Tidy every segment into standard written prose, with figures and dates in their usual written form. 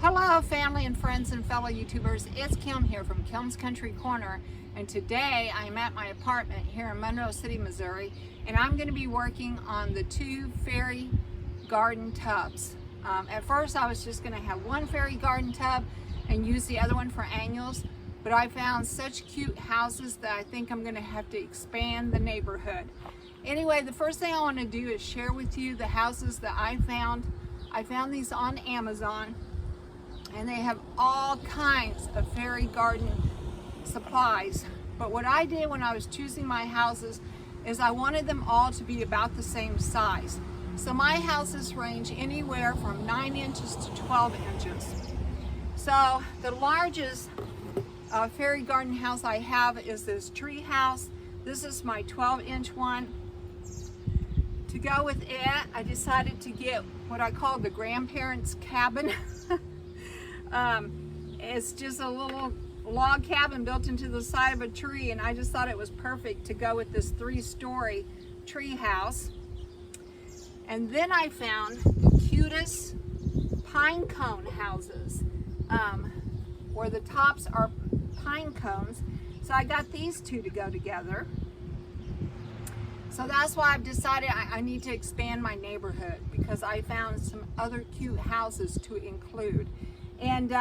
Hello family and friends and fellow YouTubers, it's Kim here from Kim's Country Corner, and today I'm at my apartment here in Monroe City, Missouri, and I'm going to be working on the 2 fairy garden tubs. At first I was just going to have 1 fairy garden tub and use the other one for annuals, but I found such cute houses that I think I'm going to have to expand the neighborhood. Anyway, the first thing I want to do is share with you the houses that I found. I found these on Amazon, and they have all kinds of fairy garden supplies. But what I did when I was choosing my houses is I wanted them all to be about the same size. So my houses range anywhere from 9 inches to 12 inches. So the largest fairy garden house I have is this tree house. This is my 12-inch one. To go with it, I decided to get what I call the grandparents' cabin. It's just a little log cabin built into the side of a tree, and I just thought it was perfect to go with this 3-story tree house. And then I found the cutest pine cone houses, where the tops are pine cones. So I got these 2 to go together. So that's why I've decided I need to expand my neighborhood, because I found some other cute houses to include. And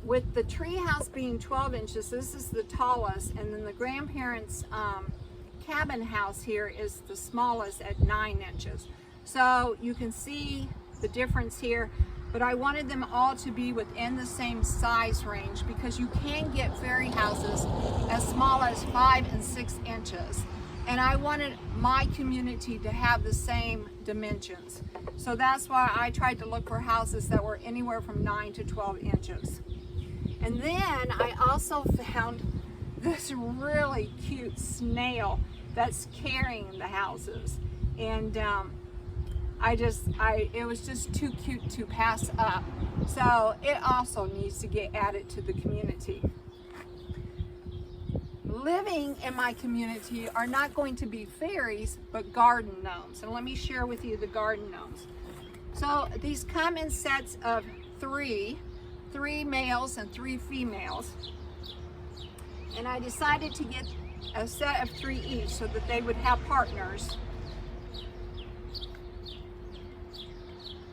with the tree house being 12 inches, this is the tallest, and then the grandparents' cabin house here is the smallest at 9 inches. So you can see the difference here, but I wanted them all to be within the same size range, because you can get fairy houses as small as 5 and 6 inches. And I wanted my community to have the same dimensions. So that's why I tried to look for houses that were anywhere from 9 to 12 inches. And then I also found this really cute snail that's carrying the houses. And it was just too cute to pass up. So it also needs to get added to the community. Living in my community are not going to be fairies, but garden gnomes. And let me share with you the garden gnomes. So these come in sets of 3 males and 3 females. And I decided to get a set of 3 each so that they would have partners.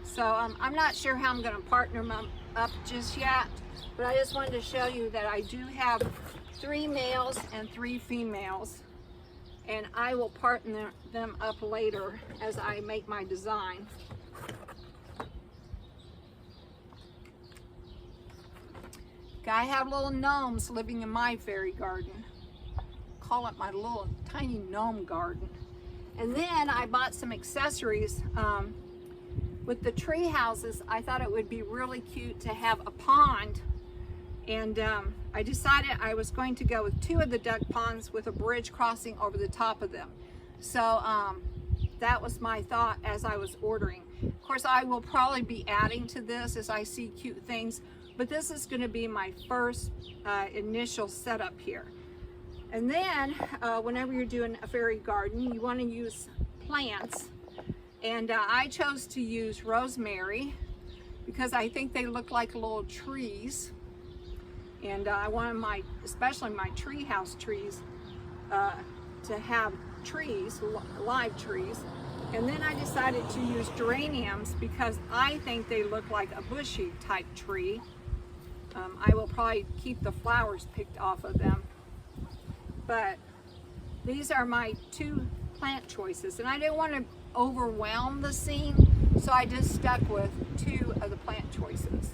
So I'm not sure how I'm going to partner them up just yet, but I just wanted to show you that I do have 3 males and 3 females, and I will partner them up later as I make my design. I have little gnomes living in my fairy garden. Call it my little tiny gnome garden. And then I bought some accessories. With the tree houses, I thought it would be really cute to have a pond, and I decided I was going to go with 2 of the duck ponds with a bridge crossing over the top of them. So that was my thought as I was ordering. Of course, I will probably be adding to this as I see cute things, but this is going to be my first initial setup here. And then whenever you're doing a fairy garden, you want to use plants. And I chose to use rosemary because I think they look like little trees. And I wanted especially my tree house trees, to have trees, live trees. And then I decided to use geraniums because I think they look like a bushy type tree. I will probably keep the flowers picked off of them. But these are my 2 plant choices, and I didn't want to overwhelm the scene, so I just stuck with 2 of the plant choices.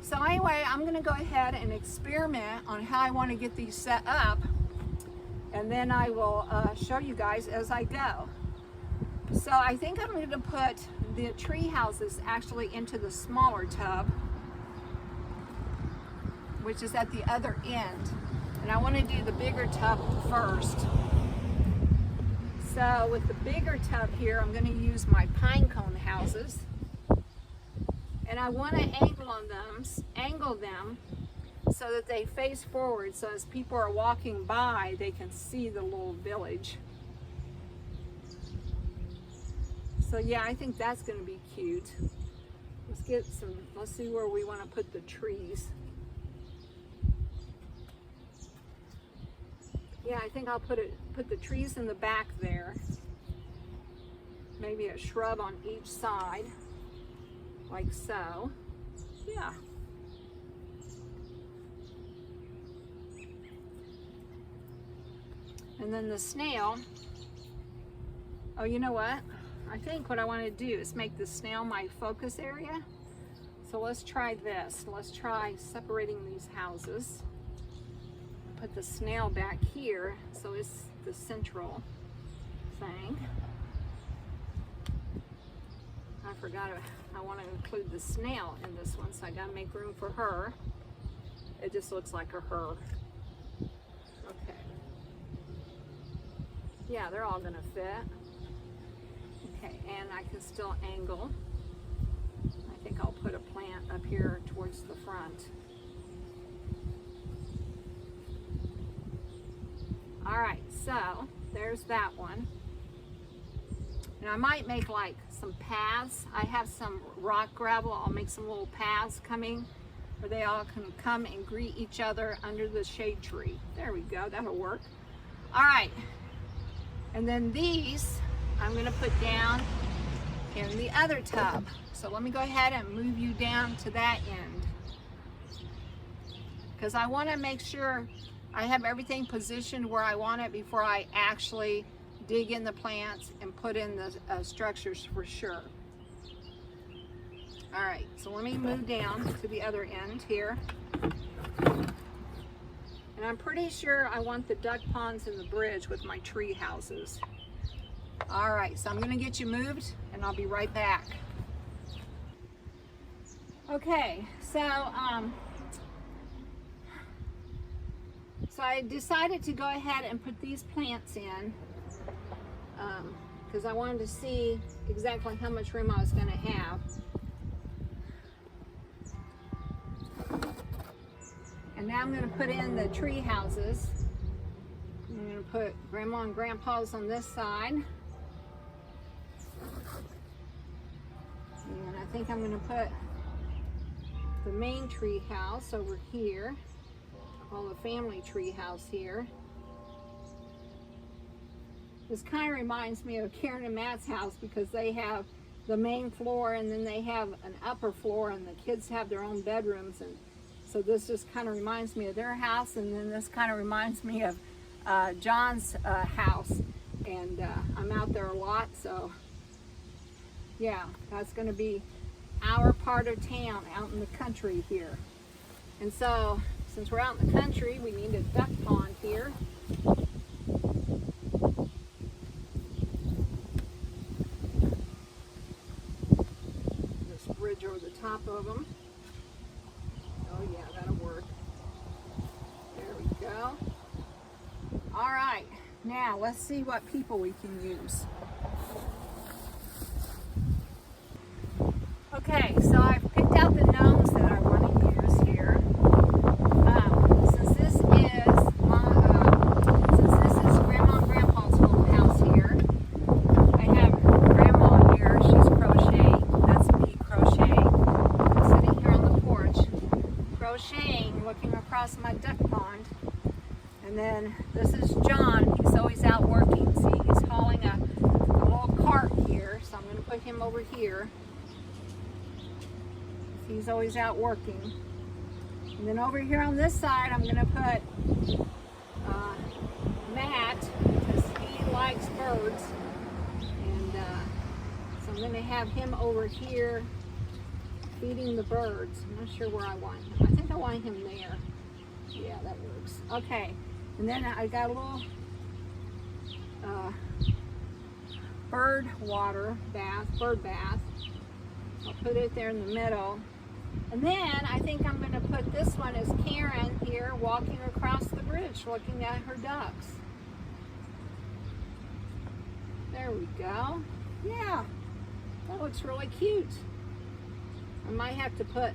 So anyway, I'm going to go ahead and experiment on how I want to get these set up, and then I will show you guys as I go. So I think I'm going to put the tree houses actually into the smaller tub, which is at the other end, and I want to do the bigger tub first. So with the bigger tub here, I'm going to use my pine cone houses, and I want to angle them so that they face forward, so as people are walking by, they can see the little village. So yeah, I think that's going to be cute. Let's see where we want to put the trees. Yeah, I think I'll put the trees in the back there. Maybe a shrub on each side, like so. Yeah. And then the snail. Oh, you know what? I think what I want to do is make the snail my focus area. So let's try this. Let's try separating these houses. Put the snail back here so it's the central thing. I forgot I want to include the snail in this one, so I gotta make room for her. It just looks like a her. Okay. Yeah, they're all gonna fit. Okay, and I can still angle. I think I'll put a plant up here towards the front. All right, so there's that one. And I might make like some paths. I have some rock gravel. I'll make some little paths coming where they all can come and greet each other under the shade tree. There we go, that'll work. All right, and then these I'm gonna put down in the other tub. So let me go ahead and move you down to that end, because I wanna make sure I have everything positioned where I want it before I actually dig in the plants and put in the structures for sure. All right, so let me move down to the other end here. And I'm pretty sure I want the duck ponds and the bridge with my tree houses. All right, so I'm gonna get you moved and I'll be right back. Okay, so I decided to go ahead and put these plants in because I wanted to see exactly how much room I was going to have. And now I'm going to put in the tree houses. I'm going to put Grandma and Grandpa's on this side. And I think I'm going to put the main tree house over here. Call the family tree house here. This kind of reminds me of Karen and Matt's house because they have the main floor and then they have an upper floor and the kids have their own bedrooms, and so this just kind of reminds me of their house, and then this kind of reminds me of John's house, and I'm out there a lot, so yeah, that's going to be our part of town out in the country here. And so since we're out in the country, we need a duck pond here. This bridge over the top of them. Oh yeah, that'll work. There we go. All right, now let's see what people we can use. Okay, so I've picked out the gnomes that I want to use here. Since this is Grandma and Grandpa's little house here, I have Grandma here. She's crocheting. That's me crocheting. I'm sitting here on the porch, crocheting, looking across my duck pond. And then this is John. He's always out working. See, he's hauling a little cart here, so I'm going to put him over here. He's always out working. And then over here on this side, I'm going to put Matt, because he likes birds. And so I'm going to have him over here feeding the birds. I'm not sure where I want him. I think I want him there. Yeah, that works. Okay. And then I got a little bird bath. I'll put it there in the middle. And then I think I'm going to put this one as Karen here walking across the bridge looking at her ducks. There we go. Yeah, that looks really cute. I might have to put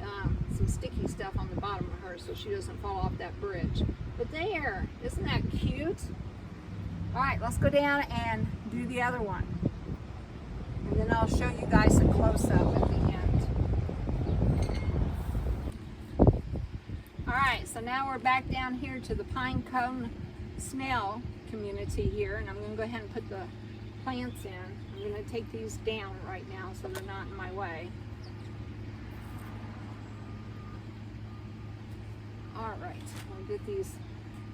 some sticky stuff on the bottom of her so she doesn't fall off that bridge. But there, isn't that cute? All right, let's go down and do the other one. And then I'll show you guys a close-up at the end. now we're back down here to the pine cone snail community here, and I'm going to go ahead and put the plants in. I'm going to take these down right now so they're not in my way. All right, we'll get these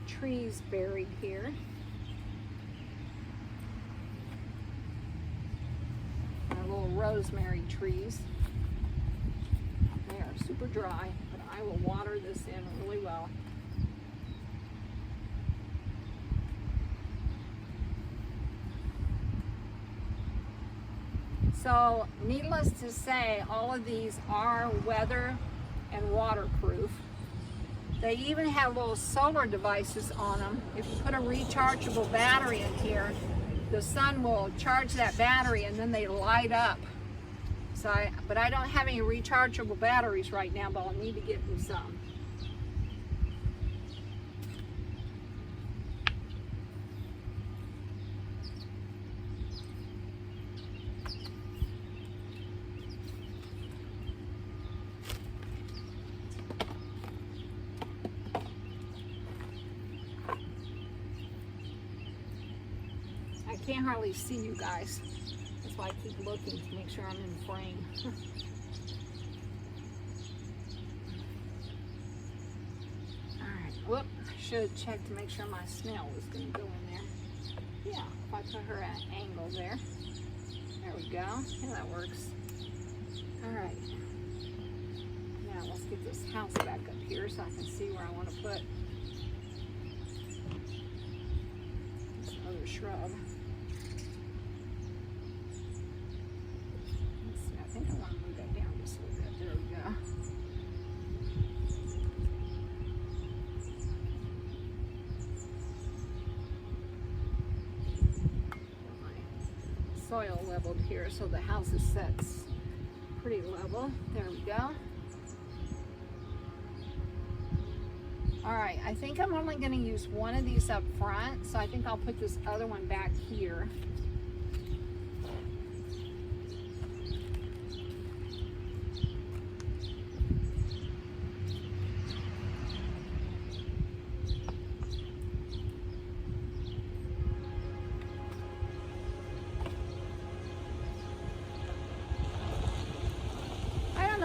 trees buried here. Our little rosemary trees. They are super dry, but I will water this in really well. So, needless to say, all of these are weather and waterproof. They even have little solar devices on them. If you put a rechargeable battery in here, the sun will charge that battery and then they light up. So, but I don't have any rechargeable batteries right now, but I'll need to get me some. I can't hardly see you guys. That's why I keep looking to make sure I'm in frame. Alright, whoop. I should have checked to make sure my snail was going to go in there. Yeah, if I put her at an angle there. There we go. Yeah, that works. Alright. Now let's get this house back up here so I can see where I want to put this other shrub. I think I want to move that down just a little bit. There we go. Get my soil leveled here so the house is set pretty level. There we go. Alright, I think I'm only going to use one of these up front, so I think I'll put this other one back here.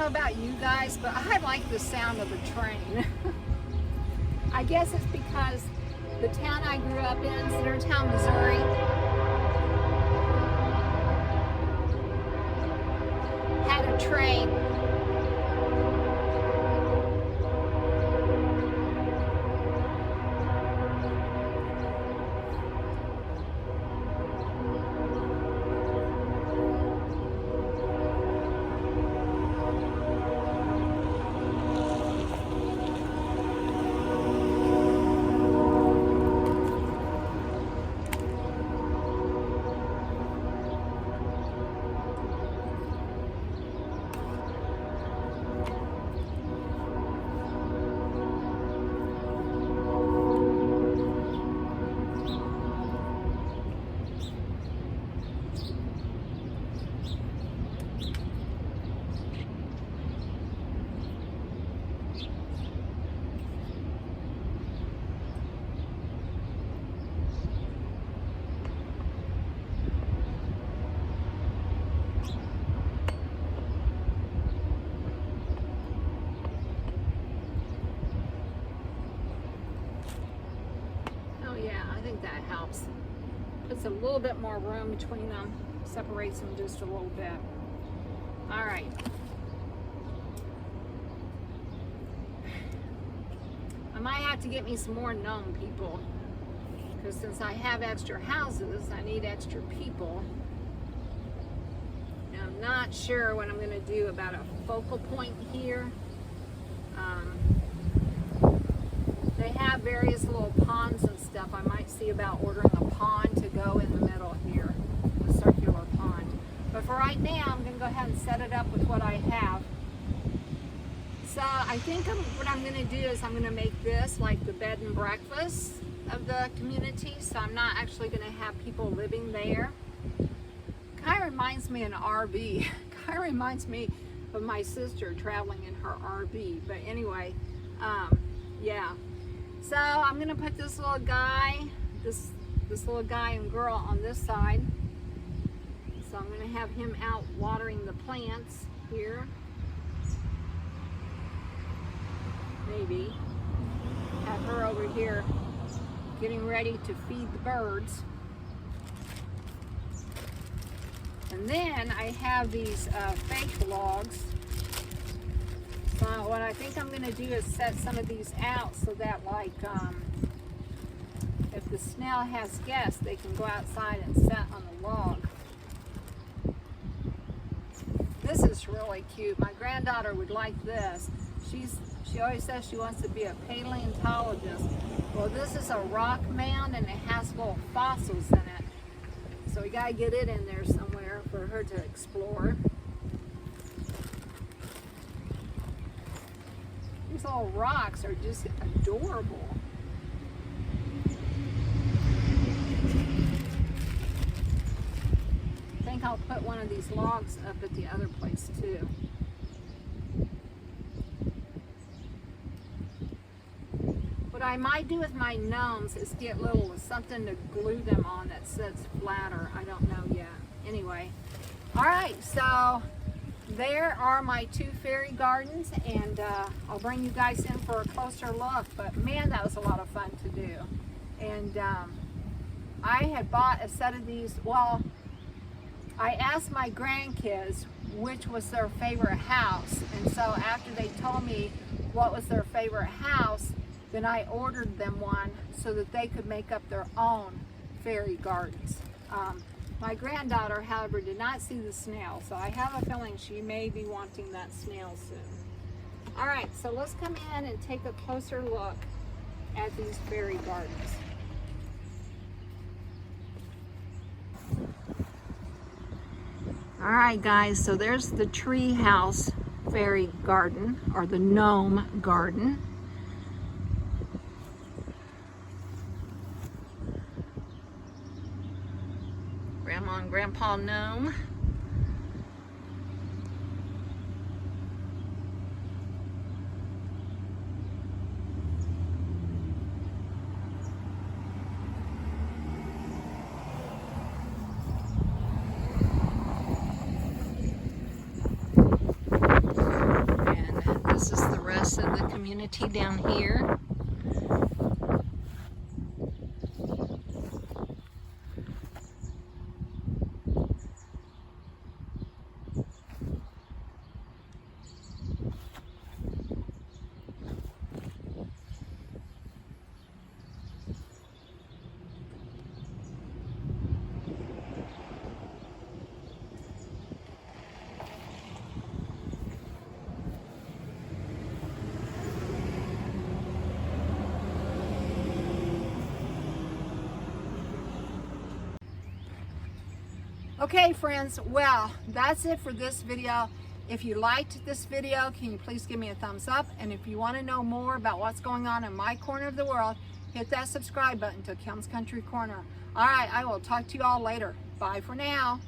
About you guys, but I like the sound of a train. I guess it's because the town I grew up in, Centertown, Missouri, had a train. That helps. Puts a little bit more room between them, separates them just a little bit. All right. I might have to get me some more gnome people, because since I have extra houses, I need extra people. Now, I'm not sure what I'm going to do about a focal point here. They have various little ponds and stuff. I might see about ordering a pond to go in the middle here, a circular pond. But for right now, I'm going to go ahead and set it up with what I have. So I think what I'm going to do is I'm going to make this like the bed and breakfast of the community. So I'm not actually going to have people living there. Kind of reminds me of an RV. Kind of reminds me of my sister traveling in her RV. But anyway, Yeah. So I'm gonna put this little guy, this little guy and girl on this side. So I'm gonna have him out watering the plants here. Maybe. Have her over here getting ready to feed the birds. And then I have these fake logs. So what I think I'm going to do is set some of these out so that, like, if the snail has guests, they can go outside and sit on the log. This is really cute. My granddaughter would like this. She always says she wants to be a paleontologist. Well, this is a rock mound and it has little fossils in it. So we gotta get it in there somewhere for her to explore. These little rocks are just adorable. I think I'll put one of these logs up at the other place too. What I might do with my gnomes is get something to glue them on that sits flatter. I don't know yet. Anyway, all right, so there are my 2 fairy gardens, and I'll bring you guys in for a closer look. But man, that was a lot of fun to do. And I had bought a set of these. Well, I asked my grandkids which was their favorite house, and so after they told me what was their favorite house, then I ordered them one so that they could make up their own fairy gardens. My granddaughter, however, did not see the snail, so I have a feeling she may be wanting that snail soon. All right, so let's come in and take a closer look at these fairy gardens. All right, guys, so there's the tree house fairy garden, or the gnome garden. Grandma and Grandpa Gnome. And this is the rest of the community down here. Okay, friends, well, that's it for this video. If you liked this video, can you please give me a thumbs up? And if you want to know more about what's going on in my corner of the world, hit that subscribe button to Kim's Country Corner. All right, I will talk to you all later. Bye for now.